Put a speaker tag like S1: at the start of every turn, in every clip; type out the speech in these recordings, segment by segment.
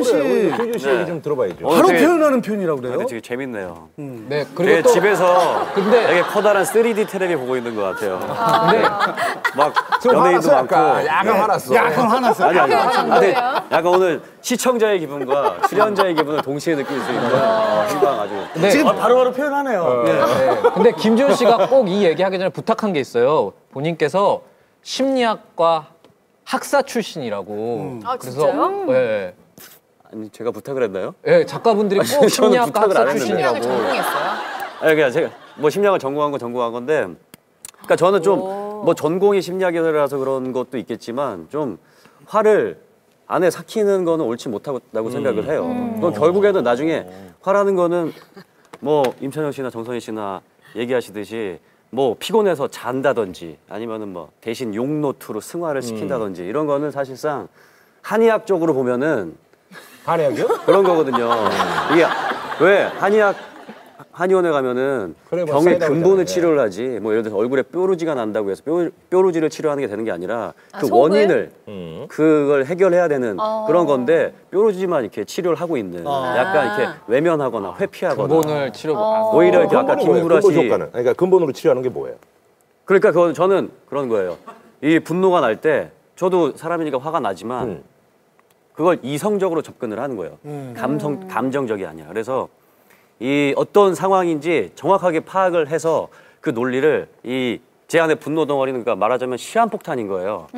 S1: 씨.
S2: 김준 씨 얘기 좀 들어봐야죠.
S1: 바로 표현하는 표현이라고 그래요?
S3: 근데 되게 재밌네요.
S4: 네, 그리고 또
S3: 집에서
S4: 근데
S3: 되게 커다란 3D 테레비 보고 있는 것 같아요.
S4: 근데
S3: 막
S2: 좀
S3: 연예인도
S2: 화났어,
S3: 많고.
S2: 약간 화났어.
S1: 약간 화났어요.
S3: 아니. 근데 약간 오늘 시청자의 기분과 출연자의 기분을 동시에 느낄 수 있는 행방 아주.
S4: 네.
S1: 지금 바로바로 표현하네요.
S4: 네. 근데 김지훈 씨가 꼭 이 얘기하기 전에 부탁한 게 있어요. 본인께서 심리학과 학사 출신이라고.
S5: 아,
S4: 그래서
S5: 진짜요?
S4: 네.
S3: 아니 제가 부탁을 했나요?
S4: 네, 작가분들이 꼭
S3: 저는
S4: 심리학과
S3: 부탁을 안
S4: 학사
S3: 했는데.
S5: 심리학을
S4: 출신이라고.
S5: 전공했어요?
S3: 아니 그냥 제가 뭐 심리학을 전공한 건데, 그러니까 저는 좀 뭐 전공이 심리학이라서 그런 것도 있겠지만 좀 화를 안에 삭히는 거는 옳지 못하다고 생각을 해요. 그럼 결국에는 나중에 화라는 거는 뭐 임찬영 씨나 정선희 씨나 얘기하시듯이 뭐 피곤해서 잔다든지 아니면은 뭐 대신 용노트로 승화를 시킨다든지 이런 거는 사실상 한의학적으로 보면은
S2: 한의학이요?
S3: 그런 거거든요. 이게 왜 한의원에 가면은
S2: 그래, 뭐
S3: 병의
S2: 사이다고
S3: 근본을
S2: 있잖아요.
S3: 치료를 하지, 뭐 예를 들어서 얼굴에 뾰루지가 난다고 해서 뾰루지를 치료하는 게 되는 게 아니라 그
S5: 속을?
S3: 원인을 그걸 해결해야 되는 그런 건데 뾰루지만 이렇게 치료를 하고 있는 약간 이렇게 외면하거나 회피하거나
S4: 근본을 치료하고.
S3: 오히려 이렇게 아까
S2: 근본이 뭐예요?
S3: 김구라
S2: 근본
S3: 씨
S2: 효과는? 그러니까 근본으로 치료하는 게 뭐예요?
S3: 그러니까 저는 그런 거예요. 이 분노가 날 때 저도 사람이니까 화가 나지만 그걸 이성적으로 접근을 하는 거예요. 감정적이 아니라. 그래서 이 어떤 상황인지 정확하게 파악을 해서 그 논리를 제 안에 분노 덩어리는 그러니까 말하자면 시한폭탄인 거예요.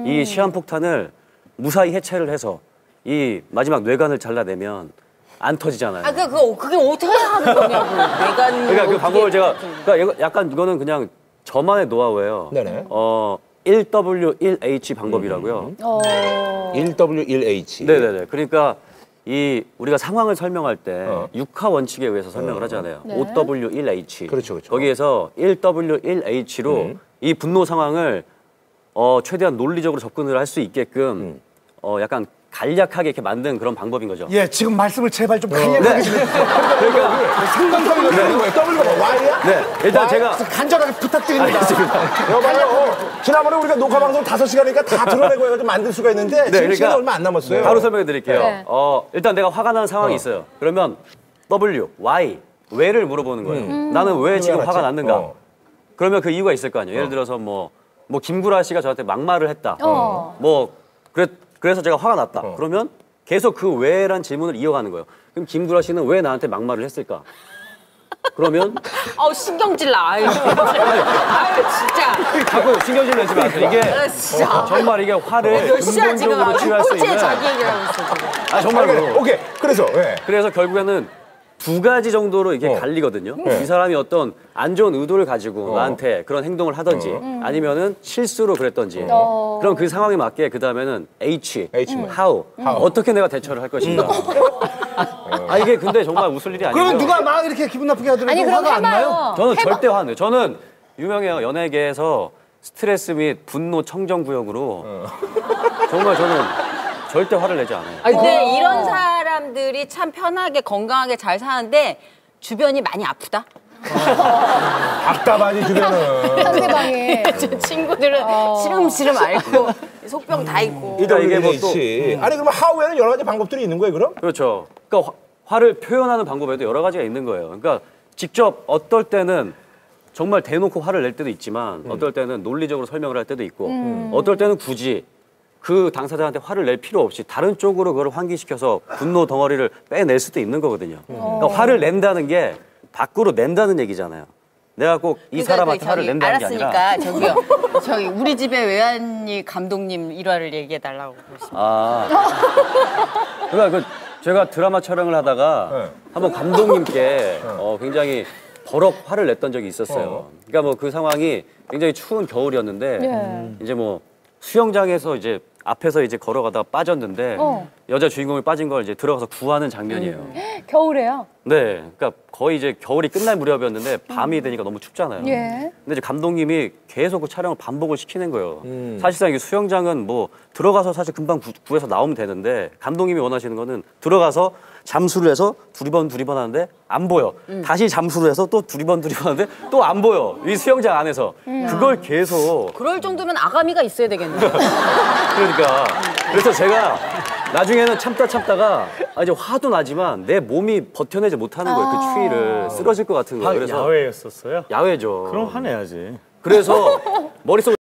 S3: 이 시한폭탄을 무사히 해체를 해서 이 마지막 뇌관을 잘라내면 안 터지잖아요.
S5: 아, 그게 어떻게 하는 거냐고. 내가
S3: 그러니까 그 방법을 제가 그러니까 약간 이거는 그냥 저만의 노하우예요.
S2: 네네.
S3: 1W1H 방법이라고요.
S2: 1W1H.
S3: 네네네. 그러니까 우리가 상황을 설명할 때 육하 원칙에 의해서 설명을 하잖아요.
S5: 네.
S3: 5W1H.
S2: 그렇죠, 그렇죠.
S3: 거기에서 1W1H로 이 분노 상황을 최대한 논리적으로 접근을 할 수 있게끔 약간 간략하게 이렇게 만든 그런 방법인 거죠.
S1: 예, 지금 말씀을 제발 좀 간략하게 좀 해주세요.
S2: 그러니까
S1: 생방송이 되는 거예요.
S2: W가 Y야?
S3: 네, 일단 제가
S1: 간절하게 부탁드립니다.
S2: 여봐요. 지난번에 우리가 녹화 방송 5시간이니까 다 드러내고 해가지고 만들 수가 있는데 지금
S3: 그러니까
S2: 시간 얼마 안 남았어요.
S3: 바로 설명해 드릴게요.
S5: 네.
S3: 일단 내가 화가 나는 상황이 있어요. 그러면 W, Y, 왜를 물어보는 거예요. 나는 왜 지금 화가 났는가? 그러면 그 이유가 있을 거 아니에요. 예를 들어서 뭐 김구라 씨가 저한테 막말을 했다. 그래서 제가 화가 났다. 그러면 계속 그 왜란 질문을 이어가는 거예요. 그럼 김구라 씨는 왜 나한테 막말을 했을까? 그러면
S5: 신경질 나. 아유, 진짜.
S3: 자꾸 신경질 내지 마세요. 이게
S5: 진짜.
S3: 정말 이게 화를
S5: 몇 시야 지금?
S3: 근본적으로 치유할 수 있는
S5: 자기 얘기하고 있어 지금.
S3: 정말로.
S2: 오케이. 그래서
S3: 그래서 결국에는 두 가지 정도로 이게 갈리거든요. 이 사람이 어떤 안 좋은 의도를 가지고 나한테 그런 행동을 하든지 아니면은 실수로 그랬든지 그럼 그 상황에 맞게 그 다음에는 H, how. 어떻게 내가 대처를 할 것인가. 이게 근데 정말 웃을 일이 아니고요.
S1: 그러면 누가 막 이렇게 기분 나쁘게 하더라도
S5: 아니, 그럼
S1: 화가 안 나요?
S5: 해봐요.
S3: 저는 절대 화 안 내요. 저는 유명해요. 연예계에서 스트레스 및 분노 청정 구역으로 정말 저는 절대 화를 내지 않아요.
S5: 근데 이런 사람들이 참 편하게 건강하게 잘 사는데 주변이 많이 아프다.
S2: 답답하지 주변은.
S5: 상대방이 제 친구들은 시름시름 앓고 속병 다 있고.
S3: 그러니까 이게 뭐 또
S2: 아니 그러면 하우에는 여러 가지 방법들이 있는 거예요 그럼?
S3: 그렇죠. 그러니까 화를 표현하는 방법에도 여러 가지가 있는 거예요. 그러니까 직접 어떨 때는 정말 대놓고 화를 낼 때도 있지만 어떨 때는 논리적으로 설명을 할 때도 있고 어떨 때는 굳이 그 당사자한테 화를 낼 필요 없이 다른 쪽으로 그걸 환기시켜서 분노 덩어리를 빼낼 수도 있는 거거든요. 그러니까 화를 낸다는 게 밖으로 낸다는 얘기잖아요. 내가 꼭 이 사람한테 화를 낸다는 게 아니라.
S5: 알았으니까 저기 우리 집에 외환이 감독님 일화를 얘기해 달라고 그러십니다.
S3: 그러니까 제가 드라마 촬영을 하다가 한번 감독님께 굉장히 버럭 화를 냈던 적이 있었어요. 그러니까 뭐 그 상황이 굉장히 추운 겨울이었는데 이제 뭐 수영장에서 이제 앞에서 이제 걸어가다가 빠졌는데 여자 주인공이 빠진 걸 이제 들어가서 구하는 장면이에요.
S6: 겨울에요?
S3: 네, 그러니까 거의 이제 겨울이 끝날 무렵이었는데 밤이 되니까 너무 춥잖아요.
S6: 예.
S3: 근데 이제 감독님이 계속 그 촬영을 반복을 시키는 거예요. 사실상 이게 수영장은 뭐 들어가서 사실 금방 구해서 나오면 되는데 감독님이 원하시는 거는 들어가서 잠수를 해서 두리번 하는데 안 보여. 다시 잠수를 해서 또 두리번 하는데 또 안 보여. 이 수영장 안에서. 그걸 계속.
S5: 그럴 정도면 아가미가 있어야 되겠네요.
S3: 그러니까. 그래서 제가 나중에는 참다가 이제 화도 나지만 내 몸이 버텨내지 못하는 거예요. 그 추위를 쓰러질 것 같은 거예요. 그래서
S2: 야외였었어요?
S3: 야외죠.
S2: 그럼 화내야지.
S3: 그래서 머릿속